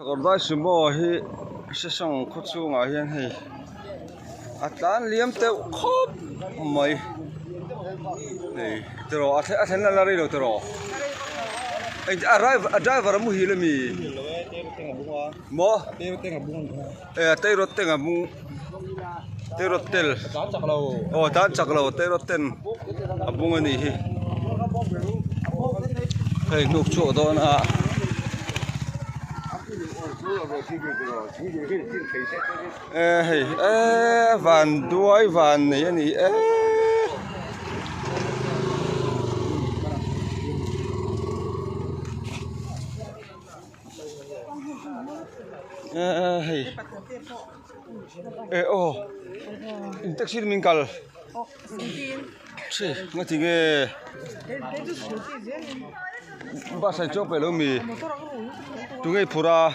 còn vai số mò hi sẽ xong khốt su ngài hiền hi tan liếm teo khóc mày này tero athen là đi đâu tero anh driver mu hi le mi mo tei rot tenga mu tei rot tel tan chak lo tei rot ten abung ani hi hey nuk chu do na hey van đuôi van này nhỉ hey taxi mình cal sí ngay thì cái bác sai chỗ phải lo mi chúng cái pura